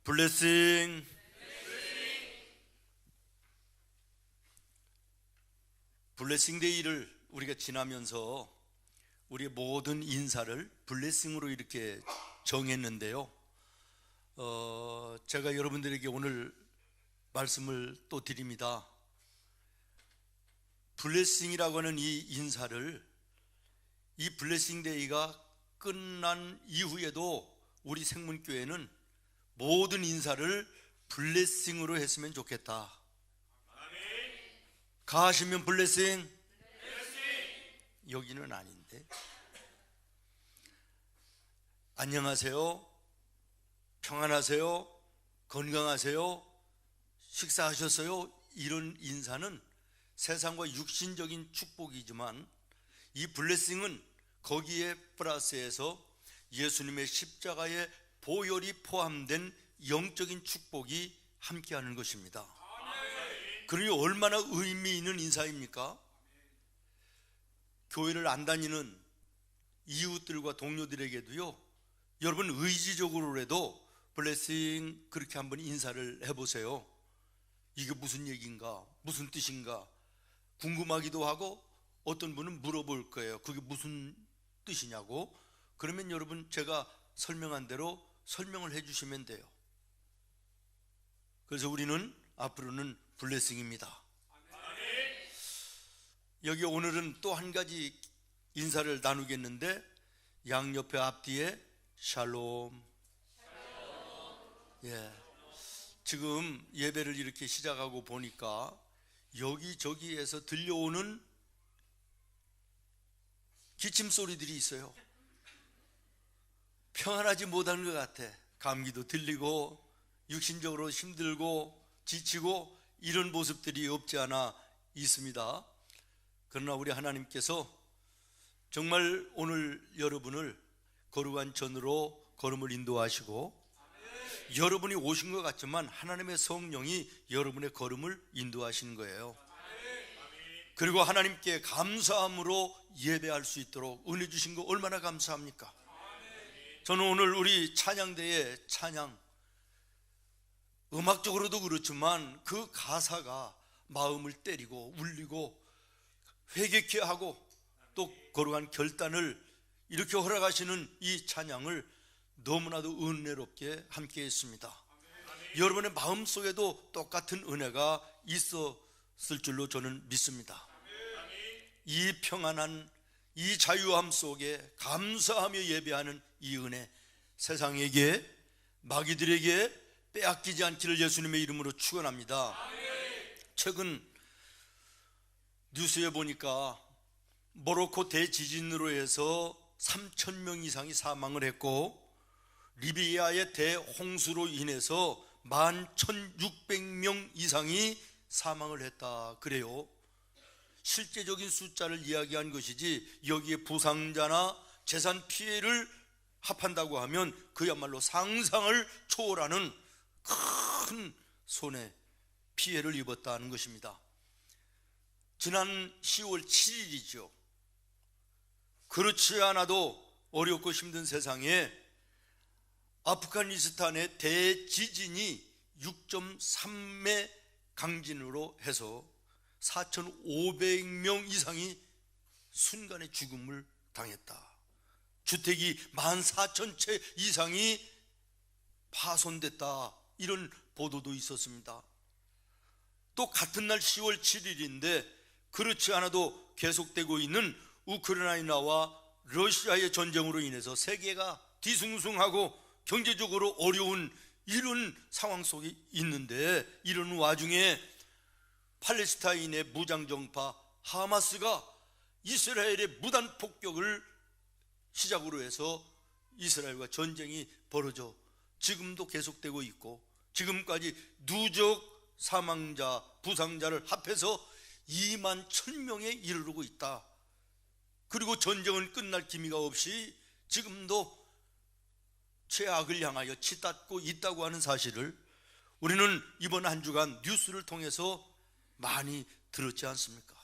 블레싱. 블레싱 데이를 우리가 지나면서 우리의 모든 인사를 블레싱으로 이렇게 정했는데요. 제가 여러분들에게 오늘 말씀을 또 드립니다. 블레싱이라고 하는 이 인사를, 이 블레싱 데이가 끝난 이후에도 우리 생문교회는 모든 인사를 블레싱으로 했으면 좋겠다. 가시면 블레싱, 여기는 아닌데. 안녕하세요, 평안하세요, 건강하세요, 식사하셨어요? 이런 인사는 세상과 육신적인 축복이지만 이 블레싱은 거기에 플러스해서 예수님의 십자가의 보혈이 포함된 영적인 축복이 함께하는 것입니다. 그러니 얼마나 의미 있는 인사입니까? 교회를 안 다니는 이웃들과 동료들에게도요, 여러분 의지적으로라도 블레싱 그렇게 한번 인사를 해보세요. 이게 무슨 얘기인가, 무슨 뜻인가 궁금하기도 하고, 어떤 분은 물어볼 거예요. 그게 무슨 뜻이냐고. 그러면 여러분 제가 설명한 대로 설명을 해주시면 돼요. 그래서 우리는 앞으로는 블레싱입니다. 여기 오늘은 또 한 가지 인사를 나누겠는데, 양옆에 앞뒤에 샬롬. 지금 예배를 이렇게 시작하고 보니까 여기저기에서 들려오는 기침 소리들이 있어요. 평안하지 못한 것 같아. 감기도 들리고 육신적으로 힘들고 지치고 이런 모습들이 없지 않아 있습니다. 그러나 우리 하나님께서 정말 오늘 여러분을 거룩한 전으로 걸음을 인도하시고, 여러분이 오신 것 같지만 하나님의 성령이 여러분의 걸음을 인도하시는 거예요. 그리고 하나님께 감사함으로 예배할 수 있도록 은혜 주신 거 얼마나 감사합니까? 저는 오늘 우리 찬양대의 찬양, 음악적으로도 그렇지만 그 가사가 마음을 때리고 울리고 회개케 하고 또 거룩한 결단을 이렇게 허락하시는 이 찬양을 너무나도 은혜롭게 함께 했습니다. 여러분의 마음속에도 똑같은 은혜가 있었을 줄로 저는 믿습니다. 이 평안한 이 자유함 속에 감사하며 예배하는 이 은혜, 세상에게 마귀들에게 빼앗기지 않기를 예수님의 이름으로 축원합니다. 최근 뉴스에 보니까 모로코 대지진으로 해서 3,000명 이상이 사망을 했고, 리비아의 대홍수로 인해서 11,600명 이상이 사망을 했다 그래요. 실제적인 숫자를 이야기한 것이지 여기에 부상자나 재산 피해를 합한다고 하면 그야말로 상상을 초월하는 큰 손해, 피해를 입었다는 것입니다. 지난 10월 7일이죠. 그렇지 않아도 어렵고 힘든 세상에 아프가니스탄의 대지진이 6.3의 강진으로 해서 4,500명 이상이 순간의 죽음을 당했다. 주택이 14,000채 이상이 파손됐다, 이런 보도도 있었습니다. 또 같은 날 10월 7일인데 그렇지 않아도 계속되고 있는 우크라이나와 러시아의 전쟁으로 인해서 세계가 뒤숭숭하고 경제적으로 어려운 이런 상황 속에 있는데, 이런 와중에 팔레스타인의 무장정파 하마스가 이스라엘의 무단 폭격을 시작으로 해서 이스라엘과 전쟁이 벌어져 지금도 계속되고 있고, 지금까지 누적 사망자, 부상자를 합해서 21,000명에 이르르고 있다. 그리고 전쟁은 끝날 기미가 없이 지금도 최악을 향하여 치닫고 있다고 하는 사실을 우리는 이번 한 주간 뉴스를 통해서 많이 들었지 않습니까?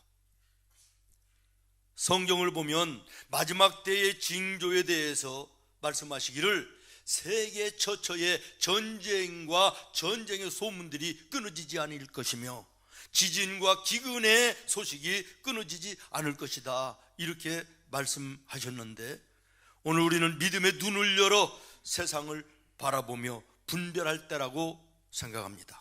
성경을 보면 마지막 때의 징조에 대해서 말씀하시기를 세계 처처의 전쟁과 전쟁의 소문들이 끊어지지 않을 것이며 지진과 기근의 소식이 끊어지지 않을 것이다, 이렇게 말씀하셨는데, 오늘 우리는 믿음의 눈을 열어 세상을 바라보며 분별할 때라고 생각합니다.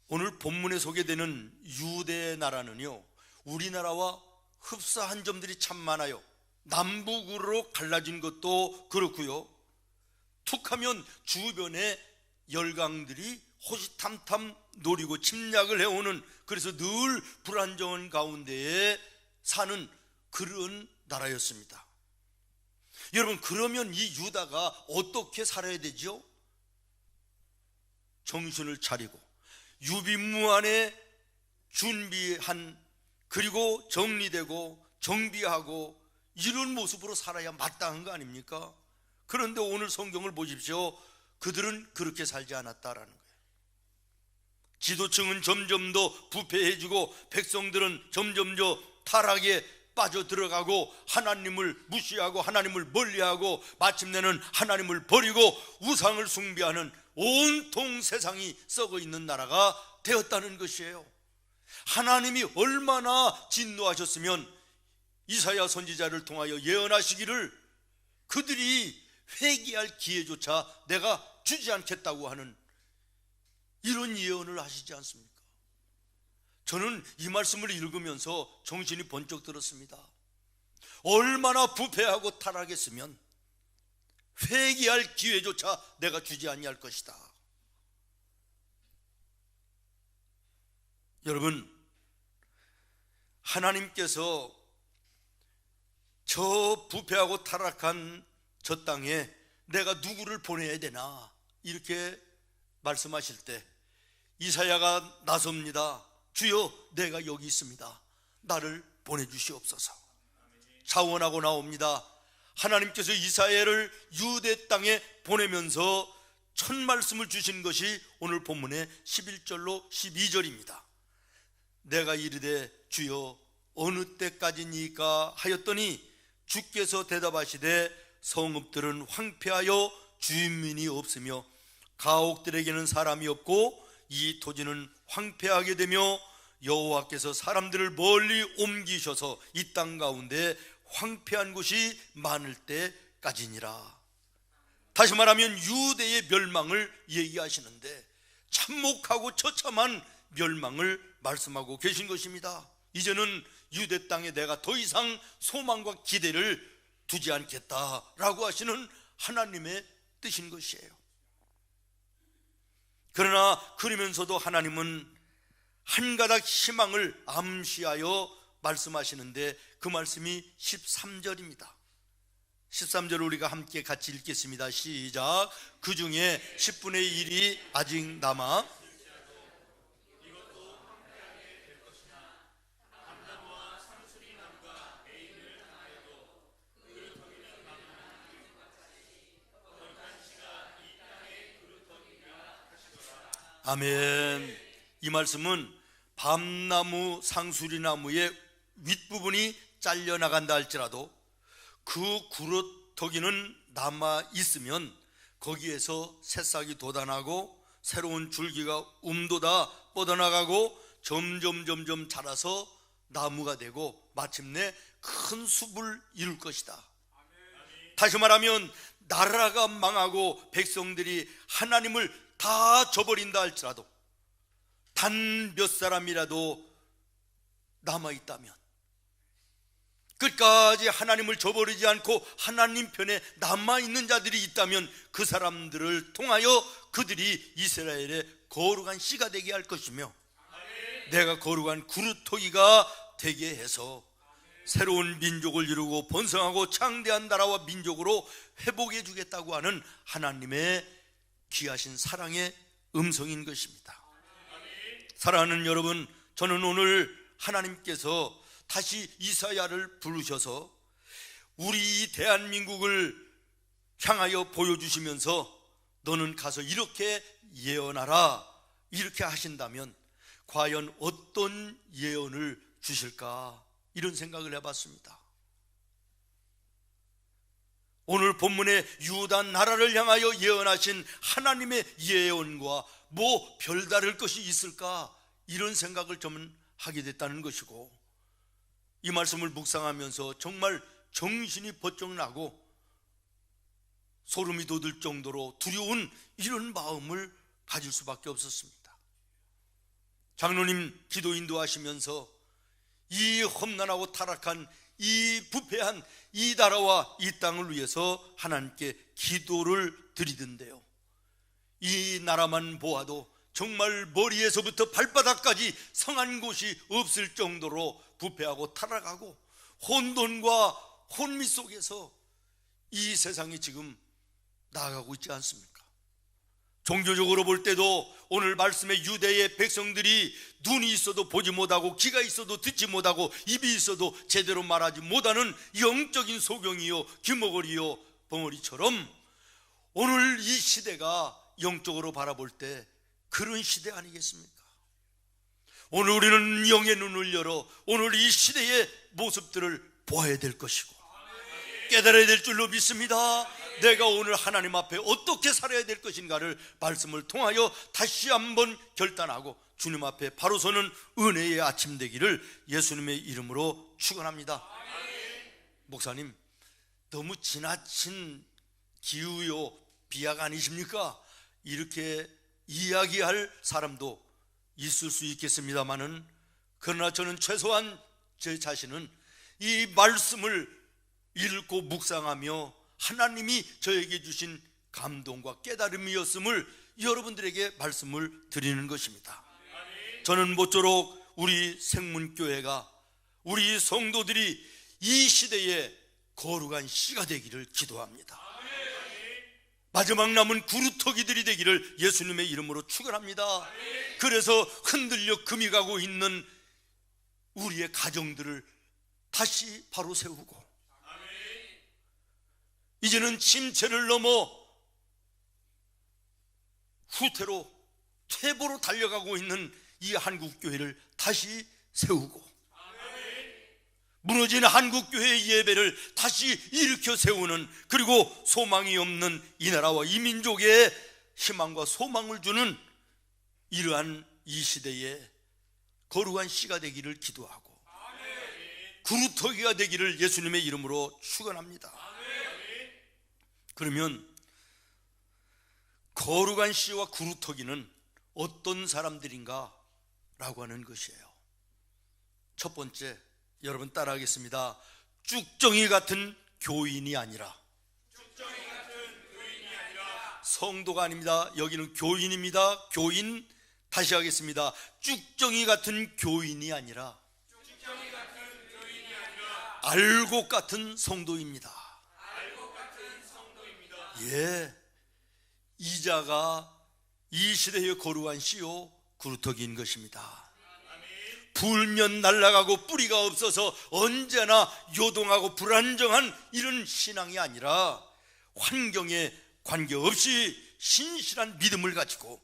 오늘 본문에 소개되는 유대 나라는요, 우리나라와 흡사한 점들이 참 많아요. 남북으로 갈라진 것도 그렇고요, 툭하면 주변에 열강들이 호시탐탐 노리고 침략을 해오는, 그래서 늘 불안정한 가운데에 사는 그런 나라였습니다. 여러분, 그러면 이 유다가 어떻게 살아야 되죠? 정신을 차리고 유비무환에 준비한, 그리고 정리되고 정비하고 이런 모습으로 살아야 마땅한 거 아닙니까? 그런데 오늘 성경을 보십시오. 그들은 그렇게 살지 않았다라는 거예요. 지도층은 점점 더 부패해지고 백성들은 점점 더 타락에 빠져들어가고 하나님을 무시하고 하나님을 멀리하고 마침내는 하나님을 버리고 우상을 숭배하는 온통 세상이 썩어 있는 나라가 되었다는 것이에요. 하나님이 얼마나 진노하셨으면 이사야 선지자를 통하여 예언하시기를 그들이 회개할 기회조차 내가 주지 않겠다고 하는 이런 예언을 하시지 않습니까? 저는 이 말씀을 읽으면서 정신이 번쩍 들었습니다. 얼마나 부패하고 타락했으면 회개할 기회조차 내가 주지 아니할 것이다. 여러분, 하나님께서 저 부패하고 타락한 저 땅에 내가 누구를 보내야 되나, 이렇게 말씀하실 때 이사야가 나섭니다. 주여, 내가 여기 있습니다. 나를 보내주시옵소서. 자원하고 나옵니다. 하나님께서 이사야를 유대 땅에 보내면서 첫 말씀을 주신 것이 오늘 본문의 11절로 12절입니다. 내가 이르되 주여 어느 때까지니까 하였더니 주께서 대답하시되 성읍들은 황폐하여 주민이 없으며 가옥들에게는 사람이 없고 이 토지는 황폐하게 되며 여호와께서 사람들을 멀리 옮기셔서 이 땅 가운데 황폐한 곳이 많을 때까지니라. 다시 말하면 유대의 멸망을 얘기하시는데 참혹하고 처참한 멸망을 말씀하고 계신 것입니다. 이제는 유대 땅에 내가 더 이상 소망과 기대를 두지 않겠다라고 하시는 하나님의 뜻인 것이에요. 그러나 그러면서도 하나님은 한 가닥 희망을 암시하여 말씀하시는데 그 말씀이 13절입니다. 13절을 우리가 함께 같이 읽겠습니다. 시작. 그 중에 10분의 1이 아직 남아 아멘. 이 말씀은 밤나무 상수리나무의 윗부분이 잘려나간다 할지라도 그 구루터기는 남아있으면 거기에서 새싹이 돋아나고 새로운 줄기가 움돋아 뻗어나가고 점점 자라서 나무가 되고 마침내 큰 숲을 이룰 것이다. 다시 말하면 나라가 망하고 백성들이 하나님을 다 저버린다 할지라도 단 몇 사람이라도 남아있다면, 끝까지 하나님을 저버리지 않고 하나님 편에 남아있는 자들이 있다면 그 사람들을 통하여 그들이 이스라엘의 거룩한 씨가 되게 할 것이며 내가 거룩한 구루토기가 되게 해서 새로운 민족을 이루고 번성하고 창대한 나라와 민족으로 회복해 주겠다고 하는 하나님의 귀하신 사랑의 음성인 것입니다. 사랑하는 여러분, 저는 오늘 하나님께서 다시 이사야를 부르셔서 우리 대한민국을 향하여 보여주시면서 너는 가서 이렇게 예언하라, 이렇게 하신다면 과연 어떤 예언을 주실까, 이런 생각을 해봤습니다. 오늘 본문의 유다 나라를 향하여 예언하신 하나님의 예언과 뭐 별다를 것이 있을까, 이런 생각을 좀 하게 됐다는 것이고, 이 말씀을 묵상하면서 정말 정신이 번쩍 나고 소름이 돋을 정도로 두려운 이런 마음을 가질 수밖에 없었습니다. 장로님 기도 인도하시면서 이 험난하고 타락한 이 부패한 이 나라와 이 땅을 위해서 하나님께 기도를 드리던데요, 이 나라만 보아도 정말 머리에서부터 발바닥까지 성한 곳이 없을 정도로 부패하고 타락하고 혼돈과 혼미 속에서 이 세상이 지금 나아가고 있지 않습니까? 종교적으로 볼 때도 오늘 말씀의 유대의 백성들이 눈이 있어도 보지 못하고 귀가 있어도 듣지 못하고 입이 있어도 제대로 말하지 못하는 영적인 소경이요 귀머거리요 벙어리처럼 오늘 이 시대가 영적으로 바라볼 때 그런 시대 아니겠습니까? 오늘 우리는 영의 눈을 열어 오늘 이 시대의 모습들을 보아야 될 것이고 깨달아야 될 줄로 믿습니다. 내가 오늘 하나님 앞에 어떻게 살아야 될 것인가를 말씀을 통하여 다시 한번 결단하고 주님 앞에 바로 서는 은혜의 아침 되기를 예수님의 이름으로 축원합니다. 목사님, 너무 지나친 기우요 비약 아니십니까? 이렇게 이야기할 사람도 있을 수 있겠습니다마는, 그러나 저는 최소한 제 자신은 이 말씀을 읽고 묵상하며 하나님이 저에게 주신 감동과 깨달음이었음을 여러분들에게 말씀을 드리는 것입니다. 저는 모쪼록 우리 생문교회가, 우리 성도들이 이 시대에 거룩한 씨가 되기를 기도합니다. 마지막 남은 구루터기들이 되기를 예수님의 이름으로 축원합니다. 그래서 흔들려 금이 가고 있는 우리의 가정들을 다시 바로 세우고, 이제는 침체를 넘어 후퇴로 퇴보로 달려가고 있는 이 한국교회를 다시 세우고, 무너진 한국교회의 예배를 다시 일으켜 세우는, 그리고 소망이 없는 이 나라와 이 민족에 희망과 소망을 주는 이러한 이 시대에 거룩한 씨가 되기를 기도하고 구루터기가 되기를 예수님의 이름으로 축원합니다. 그러면 거룩한 씨와 구루터기는 어떤 사람들인가 라고 하는 것이에요. 첫 번째, 여러분 따라하겠습니다. 쭉정이 같은 교인이 아니라. 성도가 아닙니다. 여기는 교인입니다. 교인. 다시 하겠습니다. 쭉정이 같은 교인이 아니라 알곡 같은 성도입니다. 예, 이자가 이 시대의 거룩한 씨요 구루터기인 것입니다. 불면 날아가고 뿌리가 없어서 언제나 요동하고 불안정한 이런 신앙이 아니라 환경에 관계없이 신실한 믿음을 가지고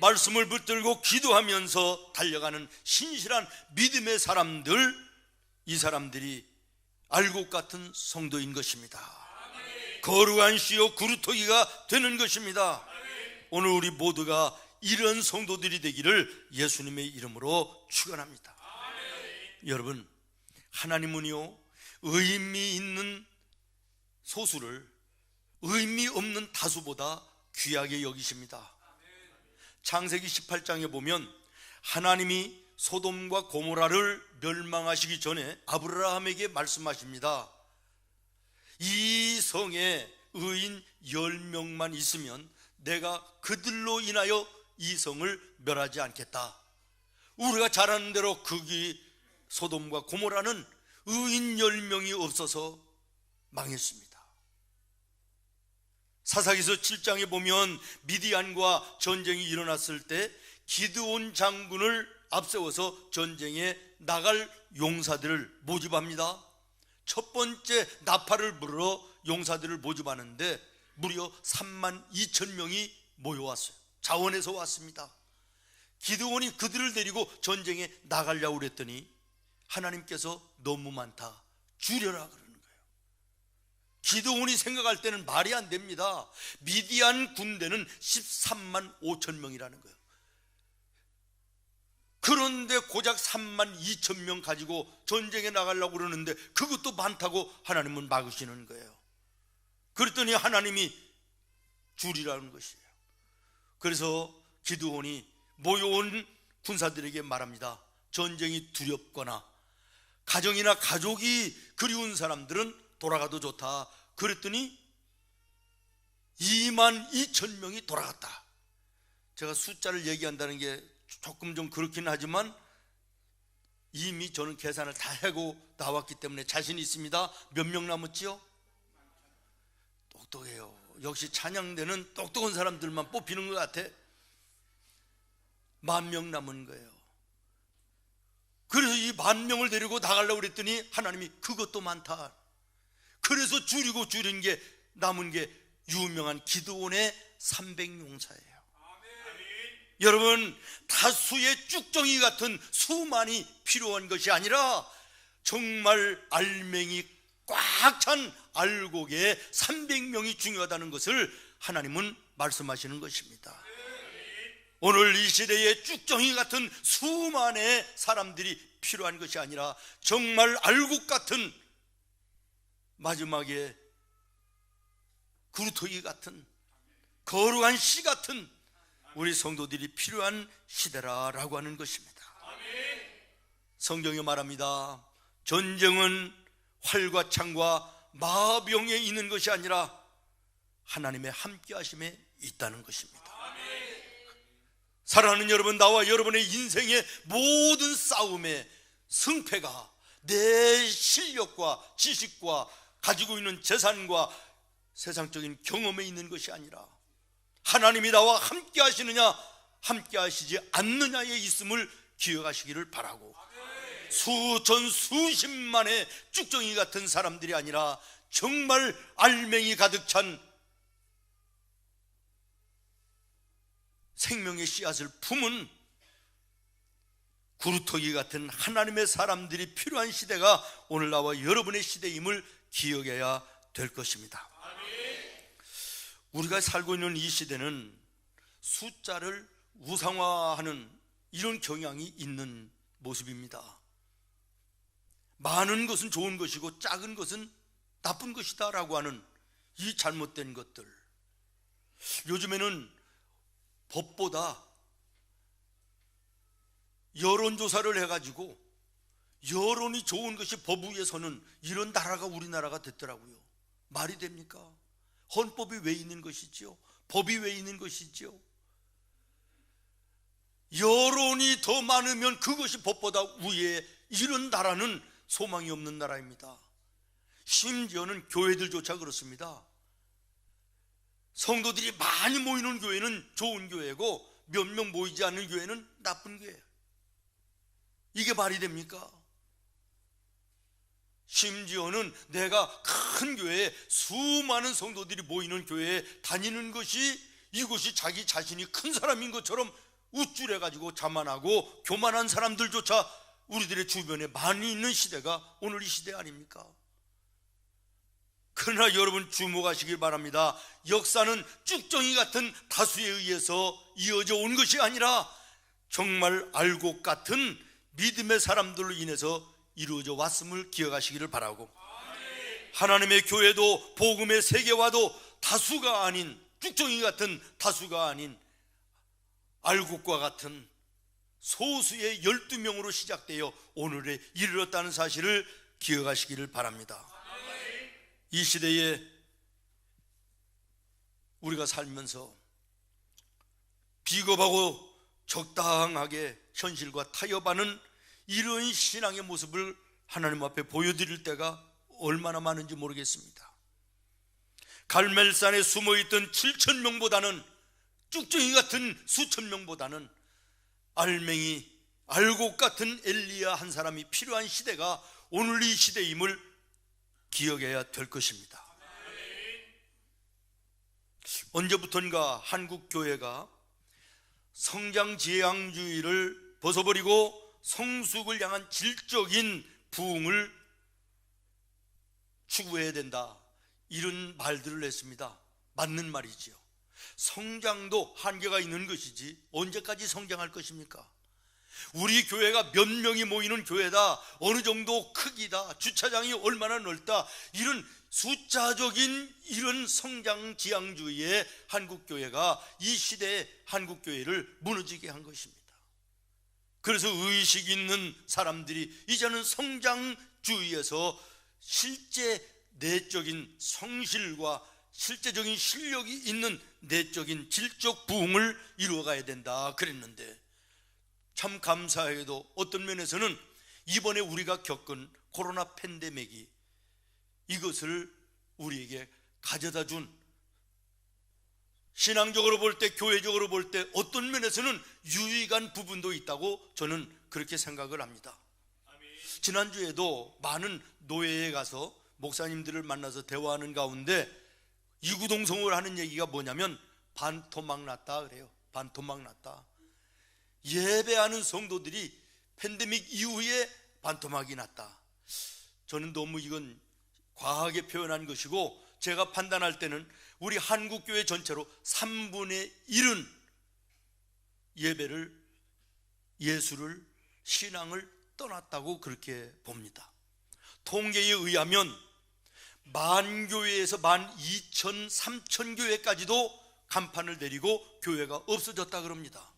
말씀을 붙들고 기도하면서 달려가는 신실한 믿음의 사람들, 이 사람들이 알곡 같은 성도인 것입니다. 거룩한 씨요 구루터기가 되는 것입니다. 오늘 우리 모두가 이런 성도들이 되기를 예수님의 이름으로 축원합니다. 여러분, 하나님은요 의미 있는 소수를 의미 없는 다수보다 귀하게 여기십니다. 창세기 18장에 보면 하나님이 소돔과 고모라를 멸망하시기 전에 아브라함에게 말씀하십니다. 이 성에 의인 10명만 있으면 내가 그들로 인하여 이 성을 멸하지 않겠다. 우리가 잘 아는 대로 거기 소돔과 고모라는 의인 10명이 없어서 망했습니다. 사사기서 7장에 보면 미디안과 전쟁이 일어났을 때 기드온 장군을 앞세워서 전쟁에 나갈 용사들을 모집합니다. 첫 번째 나팔을 불어 용사들을 모집하는데 무려 32,000명이 모여왔어요. 자원해서 왔습니다. 기드온이 그들을 데리고 전쟁에 나가려고 그랬더니 하나님께서 너무 많다, 줄여라 그러는 거예요. 기드온이 생각할 때는 말이 안 됩니다. 미디안 군대는 13만 5천 명이라는 거예요. 그런데 고작 3만 2천 명 가지고 전쟁에 나가려고 그러는데 그것도 많다고 하나님은 막으시는 거예요. 그랬더니 하나님이 줄이라는 것이에요. 그래서 기드온이 모여온 군사들에게 말합니다. 전쟁이 두렵거나 가정이나 가족이 그리운 사람들은 돌아가도 좋다. 그랬더니 2만 2천 명이 돌아갔다. 제가 숫자를 얘기한다는 게 조금 좀 그렇긴 하지만 이미 저는 계산을 다 하고 나왔기 때문에 자신이 있습니다. 몇 명 남았지요? 똑똑해요. 역시 찬양대는 똑똑한 사람들만 뽑히는 것 같아. 10,000명 남은 거예요. 그래서 이 10,000명을 데리고 나가려고 그랬더니 하나님이 그것도 많다. 그래서 줄인 게 남은 게 유명한 기드온의 300용사예요. 여러분, 다수의 쭉정이 같은 수만이 필요한 것이 아니라 정말 알맹이 꽉 찬 알곡의 300명이 중요하다는 것을 하나님은 말씀하시는 것입니다. 오늘 이 시대에 쭉정이 같은 수만의 사람들이 필요한 것이 아니라 정말 알곡 같은, 마지막에 그루터기 같은, 거룩한 씨 같은 우리 성도들이 필요한 시대라고 하는 것입니다. 성경이 말합니다. 전쟁은 활과 창과 마병에 있는 것이 아니라 하나님의 함께 하심에 있다는 것입니다. 사랑하는 여러분, 나와 여러분의 인생의 모든 싸움의 승패가 내 실력과 지식과 가지고 있는 재산과 세상적인 경험에 있는 것이 아니라 하나님이 나와 함께 하시느냐 함께 하시지 않느냐에 있음을 기억하시기를 바라고, 수천 수십만의 쭉정이 같은 사람들이 아니라 정말 알맹이 가득 찬 생명의 씨앗을 품은 구루터기 같은 하나님의 사람들이 필요한 시대가 오늘 나와 여러분의 시대임을 기억해야 될 것입니다. 우리가 살고 있는 이 시대는 숫자를 우상화하는 이런 경향이 있는 모습입니다. 많은 것은 좋은 것이고 작은 것은 나쁜 것이다 라고 하는 이 잘못된 것들. 요즘에는 법보다 여론조사를 해가지고 여론이 좋은 것이 법 위에서는 이런 나라가 우리나라가 됐더라고요. 말이 됩니까? 헌법이 왜 있는 것이지요? 법이 왜 있는 것이지요? 여론이 더 많으면 그것이 법보다 위에, 이런 나라는 소망이 없는 나라입니다. 심지어는 교회들조차 그렇습니다. 성도들이 많이 모이는 교회는 좋은 교회고 몇 명 모이지 않는 교회는 나쁜 교회예요. 이게 말이 됩니까? 심지어는 내가 큰 교회에 수많은 성도들이 모이는 교회에 다니는 것이 이것이 자기 자신이 큰 사람인 것처럼 우쭐해가지고 자만하고 교만한 사람들조차 우리들의 주변에 많이 있는 시대가 오늘 이 시대 아닙니까? 그러나 여러분 주목하시길 바랍니다. 역사는 쭉정이 같은 다수에 의해서 이어져 온 것이 아니라 정말 알곡 같은 믿음의 사람들로 인해서 이루어져 왔음을 기억하시기를 바라고, 하나님의 교회도 복음의 세계와도 다수가 아닌, 쭉정이 같은 다수가 아닌 알곡과 같은 소수의 12명으로 시작되어 오늘에 이르렀다는 사실을 기억하시기를 바랍니다. 이 시대에 우리가 살면서 비겁하고 적당하게 현실과 타협하는 이런 신앙의 모습을 하나님 앞에 보여드릴 때가 얼마나 많은지 모르겠습니다. 갈멜산에 숨어있던 7,000명보다는, 쭉정이 같은 수천 명보다는 알맹이, 알곡 같은 엘리야 한 사람이 필요한 시대가 오늘 이 시대임을 기억해야 될 것입니다. 언제부턴가 한국 교회가 성장지향주의를 벗어버리고 성숙을 향한 질적인 부흥을 추구해야 된다, 이런 말들을 했습니다. 맞는 말이지요. 성장도 한계가 있는 것이지 언제까지 성장할 것입니까? 우리 교회가 몇 명이 모이는 교회다, 어느 정도 크기다, 주차장이 얼마나 넓다, 이런 숫자적인 이런 성장 지향주의의 한국교회가 이 시대의 한국교회를 무너지게 한 것입니다. 그래서 의식 있는 사람들이 이제는 성장주의에서 실제 내적인 성실과 실제적인 실력이 있는 내적인 질적 부흥을 이루어가야 된다 그랬는데, 참 감사하게도 어떤 면에서는 이번에 우리가 겪은 코로나 팬데믹이 이것을 우리에게 가져다 준, 신앙적으로 볼 때, 교회적으로 볼 때 어떤 면에서는 유익한 부분도 있다고 저는 그렇게 생각을 합니다. 지난주에도 많은 노예에 가서 목사님들을 만나서 대화하는 가운데 이구동성을 하는 얘기가 뭐냐면 반토막 났다 그래요. 반토막 났다. 예배하는 성도들이 팬데믹 이후에 반토막이 났다. 저는 너무 이건 과하게 표현한 것이고, 제가 판단할 때는 우리 한국교회 전체로 3분의 1은 예배를, 예수를, 신앙을 떠났다고 그렇게 봅니다. 통계에 의하면 만교회에서 12,000, 3,000교회까지도 간판을 내리고 교회가 없어졌다 그럽니다.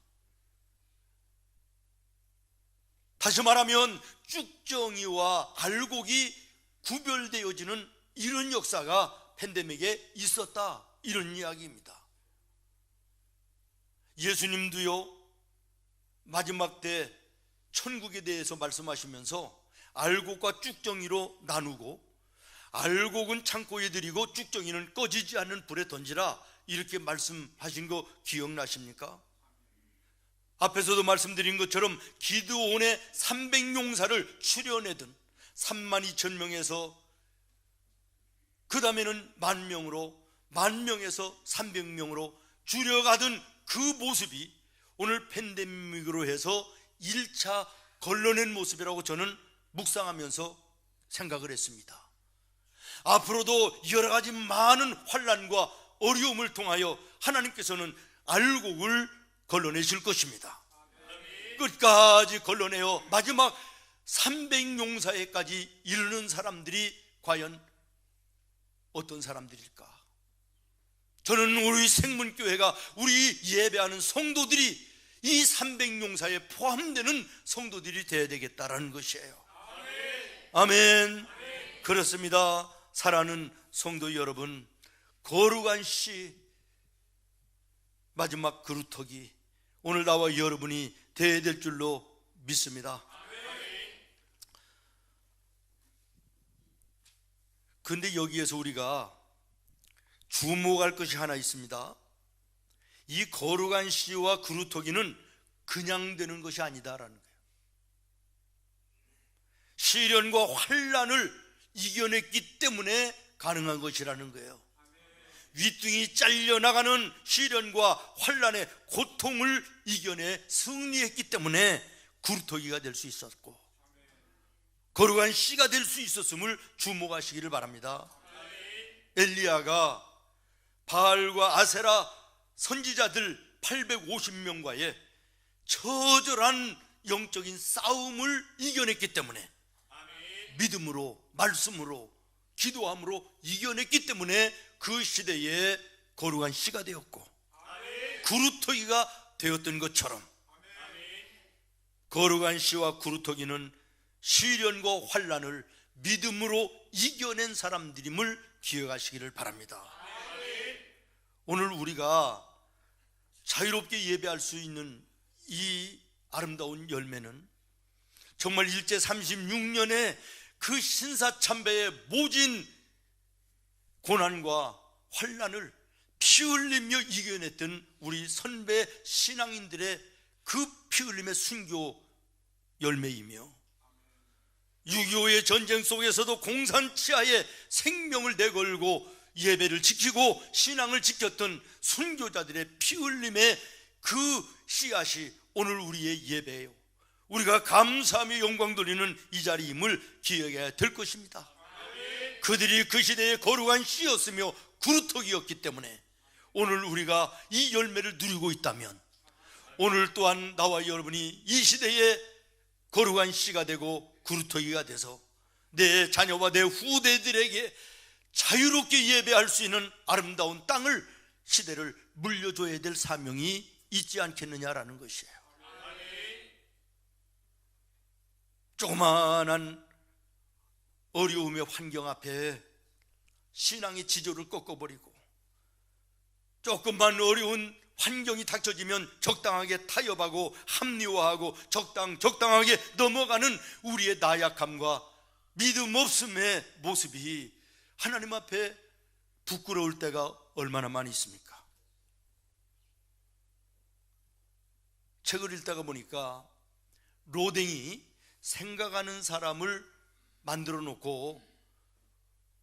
다시 말하면 쭉정이와 알곡이 구별되어지는 이런 역사가 팬데믹에 있었다, 이런 이야기입니다. 예수님도요, 마지막 때 천국에 대해서 말씀하시면서 알곡과 쭉정이로 나누고, 알곡은 창고에 들이고 쭉정이는 꺼지지 않는 불에 던지라, 이렇게 말씀하신 거 기억나십니까? 앞에서도 말씀드린 것처럼 기드온의 300용사를 추려내든 32,000명에서 그 다음에는 10,000명으로, 10,000명에서 300명으로 줄여가던 그 모습이 오늘 팬데믹으로 해서 1차 걸러낸 모습이라고 저는 묵상하면서 생각을 했습니다. 앞으로도 여러 가지 많은 환난과 어려움을 통하여 하나님께서는 알곡을 걸러내실 것입니다. 끝까지 걸러내어 마지막 300용사에까지 이르는 사람들이 과연 어떤 사람들일까? 저는 우리 생문교회가, 우리 예배하는 성도들이 이 300용사에 포함되는 성도들이 되어야 되겠다라는 것이에요. 아멘. 그렇습니다. 사랑하는 성도 여러분, 거룩한 씨, 마지막 그루터기, 오늘 나와 여러분이 되어야 될 줄로 믿습니다. 그런데 여기에서 우리가 주목할 것이 하나 있습니다. 이 거룩한 씨와 그루터기는 그냥 되는 것이 아니다라는 거예요. 시련과 환난을 이겨냈기 때문에 가능한 것이라는 거예요. 윗등이 잘려나가는 시련과 환난의 고통을 이겨내 승리했기 때문에 그루터기가 될 수 있었고, 거룩한 씨가 될 수 있었음을 주목하시기를 바랍니다. 엘리야가 바알과 아세라 선지자들 850명과의 처절한 영적인 싸움을 이겨냈기 때문에, 믿음으로, 말씀으로, 기도함으로 이겨냈기 때문에 그 시대에 거룩한 씨가 되었고, 그루터기가 되었던 것처럼 거룩한 씨와 그루터기는 시련과 환난을 믿음으로 이겨낸 사람들임을 기억하시기를 바랍니다. 오늘 우리가 자유롭게 예배할 수 있는 이 아름다운 열매는 정말 일제 36년의 그 신사참배의 모진 고난과 환난을 피 흘리며 이겨냈던 우리 선배 신앙인들의 그 피 흘림의 순교 열매이며, 6.25의 전쟁 속에서도 공산치하에 생명을 내걸고 예배를 지키고 신앙을 지켰던 순교자들의 피 흘림의 그 씨앗이 오늘 우리의 예배예요. 우리가 감사하며 영광 돌리는 이 자리임을 기억해야 될 것입니다. 그들이 그 시대의 거룩한 씨였으며 구루터기였기 때문에 오늘 우리가 이 열매를 누리고 있다면, 오늘 또한 나와 여러분이 이 시대의 거룩한 씨가 되고 구루터기가 돼서 내 자녀와 내 후대들에게 자유롭게 예배할 수 있는 아름다운 땅을, 시대를 물려줘야 될 사명이 있지 않겠느냐라는 것이에요. 조그마한 어려움의 환경 앞에 신앙의 지조를 꺾어버리고, 조금만 어려운 환경이 닥쳐지면 적당하게 타협하고 합리화하고 적당하게 넘어가는 우리의 나약함과 믿음 없음의 모습이 하나님 앞에 부끄러울 때가 얼마나 많이 있습니까? 책을 읽다가 보니까 로댕이 생각하는 사람을 만들어 놓고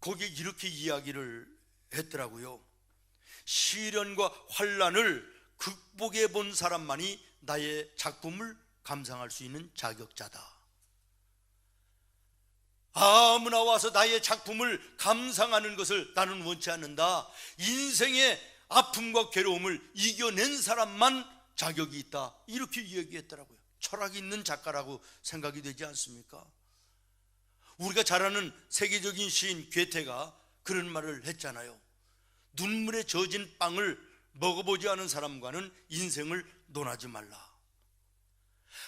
거기에 이렇게 이야기를 했더라고요. 시련과 환난을 극복해 본 사람만이 나의 작품을 감상할 수 있는 자격자다. 아무나 와서 나의 작품을 감상하는 것을 나는 원치 않는다. 인생의 아픔과 괴로움을 이겨낸 사람만 자격이 있다. 이렇게 이야기했더라고요. 철학이 있는 작가라고 생각이 되지 않습니까? 우리가 잘 아는 세계적인 시인 괴테가 그런 말을 했잖아요. 눈물에 젖은 빵을 먹어보지 않은 사람과는 인생을 논하지 말라.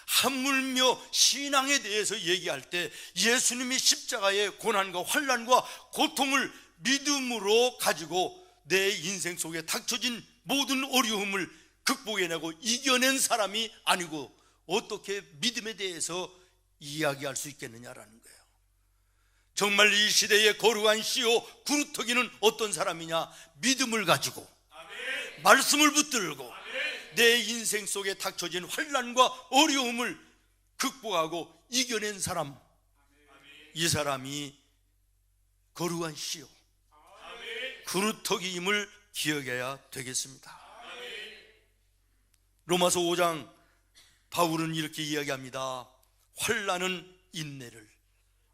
하물며 신앙에 대해서 얘기할 때 예수님이 십자가의 고난과 환난과 고통을 믿음으로 가지고 내 인생 속에 닥쳐진 모든 어려움을 극복해내고 이겨낸 사람이 아니고 어떻게 믿음에 대해서 이야기할 수 있겠느냐라는 거예요. 정말 이 시대의 거룩한 씨요 구루터기는 어떤 사람이냐? 믿음을 가지고 말씀을 붙들고 내 인생 속에 닥쳐진 환난과 어려움을 극복하고 이겨낸 사람, 이 사람이 거룩한 씨요 구루터기임을 기억해야 되겠습니다. 로마서 5장 바울은 이렇게 이야기합니다. 환난은 인내를,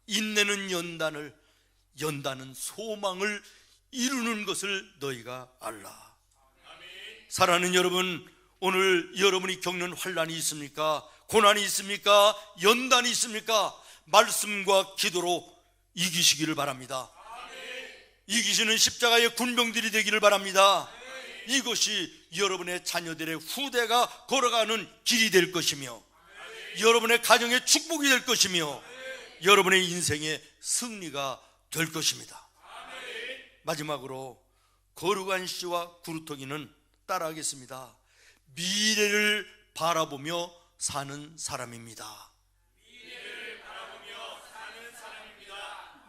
인내는 연단을, 연단은 소망을 이루는 것을 너희가 알라. 사랑하는 여러분, 오늘 여러분이 겪는 환난이 있습니까? 고난이 있습니까? 연단이 있습니까? 말씀과 기도로 이기시기를 바랍니다. 이기시는 십자가의 군병들이 되기를 바랍니다. 이것이 여러분의 자녀들의 후대가 걸어가는 길이 될 것이며, 여러분의 가정의 축복이 될 것이며, 여러분의 인생의 승리가 될 것입니다. 마지막으로 거룩한 씨와 구루터기는 따라하겠습니다. 미래를 바라보며 사는 사람입니다.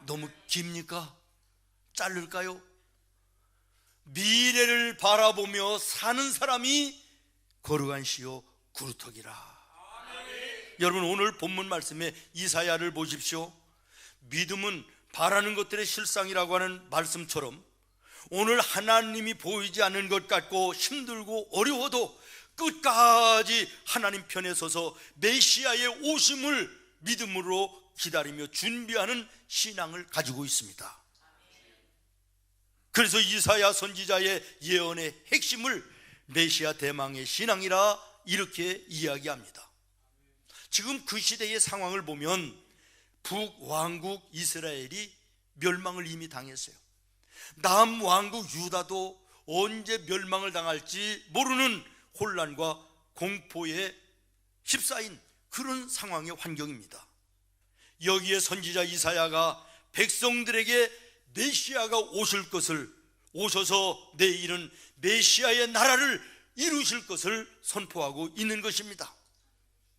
너무 깁니까? 자를까요? 미래를 바라보며 사는 사람이 거룩한 씨요 구루터기라. 여러분, 오늘 본문 말씀에 이사야를 보십시오. 믿음은 바라는 것들의 실상이라고 하는 말씀처럼 오늘 하나님이 보이지 않는 것 같고 힘들고 어려워도 끝까지 하나님 편에 서서 메시아의 오심을 믿음으로 기다리며 준비하는 신앙을 가지고 있습니다. 그래서 이사야 선지자의 예언의 핵심을 메시아 대망의 신앙이라 이렇게 이야기합니다. 지금 그 시대의 상황을 보면 북왕국 이스라엘이 멸망을 이미 당했어요. 남왕국 유다도 언제 멸망을 당할지 모르는 혼란과 공포에 휩싸인 그런 상황의 환경입니다. 여기에 선지자 이사야가 백성들에게 메시아가 오실 것을, 오셔서 내일은 메시아의 나라를 이루실 것을 선포하고 있는 것입니다.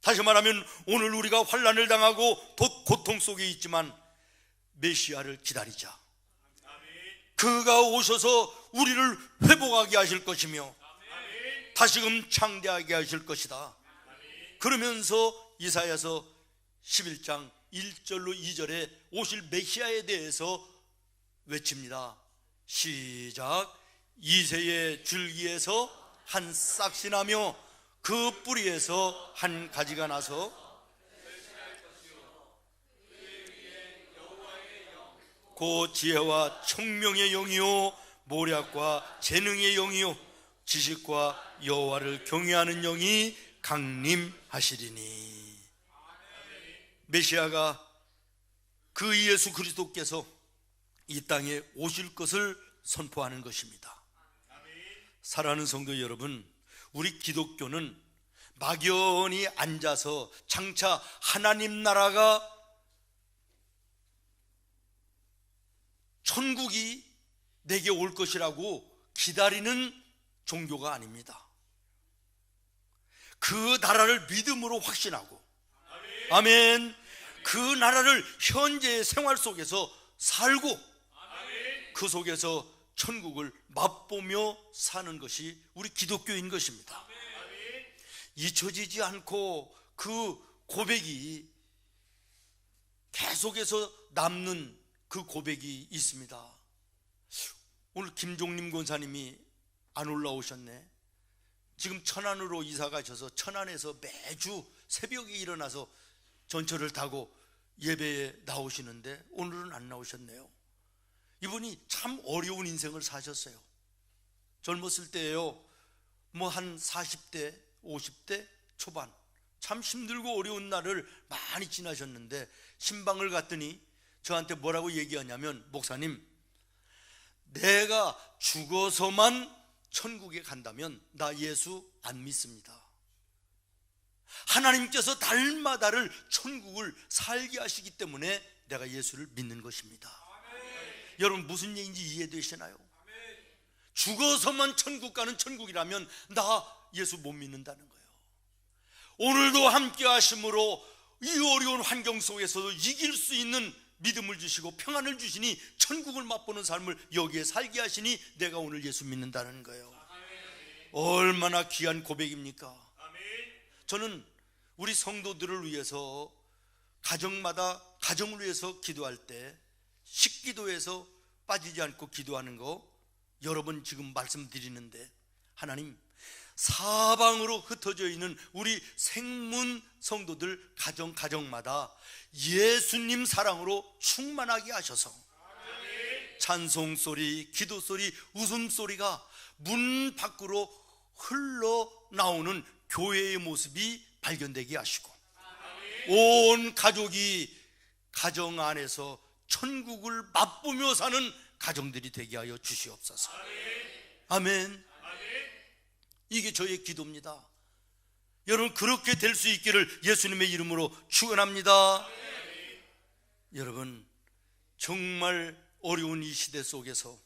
다시 말하면 오늘 우리가 환난을 당하고 고통 속에 있지만 메시아를 기다리자. 그가 오셔서 우리를 회복하게 하실 것이며 다시금 창대하게 하실 것이다. 그러면서 이사야서 11장 1절로 2절에 오실 메시아에 대해서 외칩니다. 시작. 이새의 줄기에서 한 싹이 나며 그 뿌리에서 한 가지가 나서 곧 지혜와 총명의 영이요 모략과 재능의 영이요 지식과 여호와를 경외하는 영이 강림하시리니. 메시아가 그 예수 그리스도께서 이 땅에 오실 것을 선포하는 것입니다. 사랑하는 성도 여러분, 우리 기독교는 막연히 앉아서 장차 하나님 나라가, 천국이 내게 올 것이라고 기다리는 종교가 아닙니다. 그 나라를 믿음으로 확신하고, 아멘, 그 나라를 현재의 생활 속에서 살고, 그 속에서 천국을 맛보며 사는 것이 우리 기독교인 것입니다. 잊혀지지 않고 그 고백이 계속해서 남는 그 고백이 있습니다. 오늘 김종림 권사님이 안 올라오셨네. 지금 천안으로 이사 가셔서 천안에서 매주 새벽에 일어나서 전철을 타고 예배에 나오시는데 오늘은 안 나오셨네요. 이분이 참 어려운 인생을 사셨어요. 젊었을 때예요, 뭐 한 40대 50대 초반, 참 힘들고 어려운 날을 많이 지나셨는데 신방을 갔더니 저한테 뭐라고 얘기하냐면, 목사님, 내가 죽어서만 천국에 간다면 나 예수 안 믿습니다. 하나님께서 달마다를 천국을 살게 하시기 때문에 내가 예수를 믿는 것입니다. 여러분, 무슨 얘기인지 이해되시나요? 죽어서만 천국 가는 천국이라면 나 예수 못 믿는다는 거예요. 오늘도 함께 하심으로 이 어려운 환경 속에서도 이길 수 있는 믿음을 주시고 평안을 주시니 천국을 맛보는 삶을 여기에 살게 하시니 내가 오늘 예수 믿는다는 거예요. 얼마나 귀한 고백입니까? 저는 우리 성도들을 위해서 가정마다 가정을 위해서 기도할 때 식기도에서 빠지지 않고 기도하는 거 여러 번 지금 말씀드리는데, 하나님, 사방으로 흩어져 있는 우리 생문 성도들 가정마다 예수님 사랑으로 충만하게 하셔서 찬송소리, 기도소리, 웃음소리가 문 밖으로 흘러나오는 교회의 모습이 발견되게 하시고, 온 가족이 가정 안에서 천국을 맛보며 사는 가정들이 되게 하여 주시옵소서. 아멘. 이게 저의 기도입니다. 여러분, 그렇게 될 수 있기를 예수님의 이름으로 축원합니다. 여러분, 정말 어려운 이 시대 속에서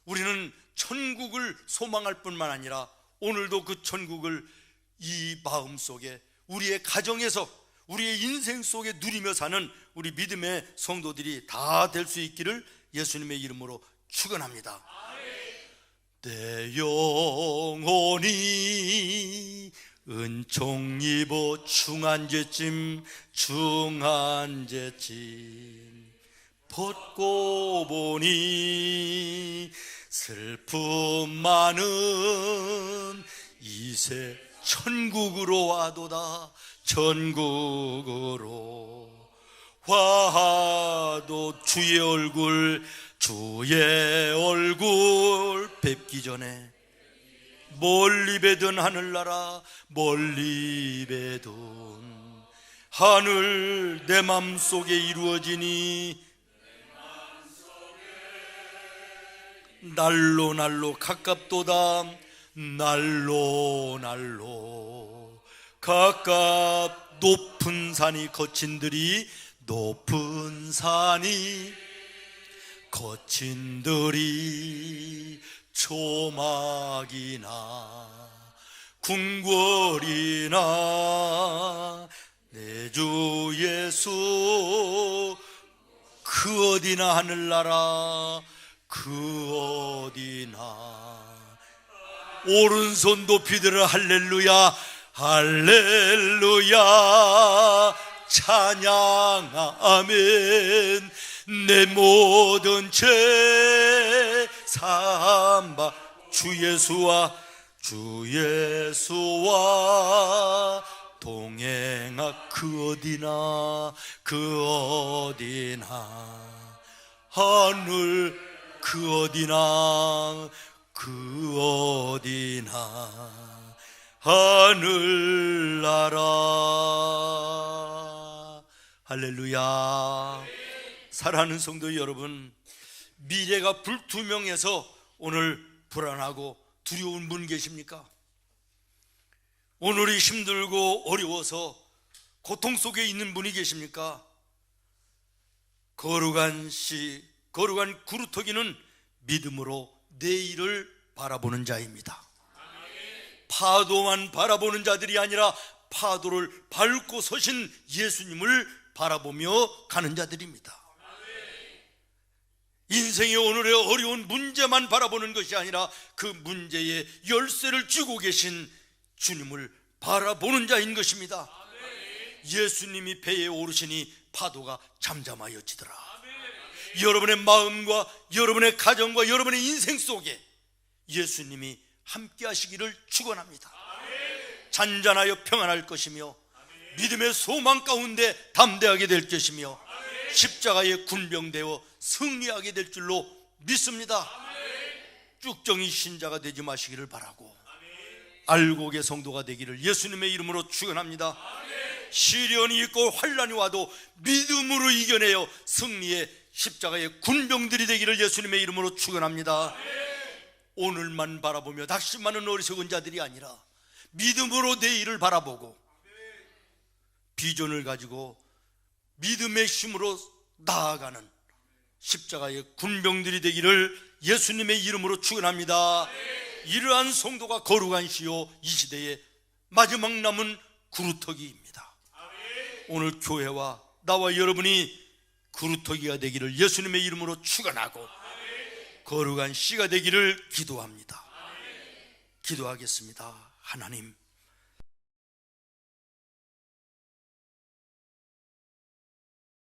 우리는 천국을 소망할 뿐만 아니라 오늘도 그 천국을 이 마음 속에, 우리의 가정에서, 우리의 인생 속에 누리며 사는 우리 믿음의 성도들이 다 될 수 있기를 예수님의 이름으로 축원합니다. 내 영혼이 은총 입어 중한죄짐 벗고 보니 슬픔 많은 이세 천국으로 와도다. 천국으로 와도 주의 얼굴 뵙기 전에 멀리 뵈던 하늘나라, 멀리 뵈던 하늘 내 맘속에 이루어지니 날로 가깝도다. 날로 가깝 높은 산이 거친들이 초막이나 궁궐이나 내 주 예수 그 어디나 하늘나라 그 어디나. 오른손 높이 들어 할렐루야 할렐루야 찬양 아멘. 내 모든 죄 삼바 주 예수와 동행하 그 어디나 하늘 그 어디나 하늘나라. 할렐루야. 사랑하는 성도 여러분, 미래가 불투명해서 오늘 불안하고 두려운 분 계십니까? 오늘이 힘들고 어려워서 고통 속에 있는 분이 계십니까? 거룩한 구루터기는 믿음으로 내일을 바라보는 자입니다. 파도만 바라보는 자들이 아니라 파도를 밟고 서신 예수님을 바라보며 가는 자들입니다. 인생의 오늘의 어려운 문제만 바라보는 것이 아니라 그 문제의 열쇠를 쥐고 계신 주님을 바라보는 자인 것입니다. 예수님이 배에 오르시니 파도가 잠잠하여지더라. 여러분의 마음과 여러분의 가정과 여러분의 인생 속에 예수님이 함께 하시기를 축원합니다. 잔잔하여 평안할 것이며 믿음의 소망 가운데 담대하게 될 것이며 십자가에 군병되어 승리하게 될 줄로 믿습니다. 쭉정이 신자가 되지 마시기를 바라고 알곡의 성도가 되기를 예수님의 이름으로 축원합니다. 시련이 있고 환난이 와도 믿음으로 이겨내어 승리의 십자가의 군병들이 되기를 예수님의 이름으로 축원합니다. 오늘만 바라보며 낙심하는 어리석은 자들이 아니라 믿음으로 내일을 바라보고 비전을 가지고 믿음의 힘으로 나아가는 십자가의 군병들이 되기를 예수님의 이름으로 축원합니다. 이러한 성도가 거룩한 시요 이 시대의 마지막 남은 구루터기입니다. 오늘 교회와 나와 여러분이 구루터기가 되기를 예수님의 이름으로 축원하고 거룩한 씨가 되기를 기도합니다. 기도하겠습니다. 하나님,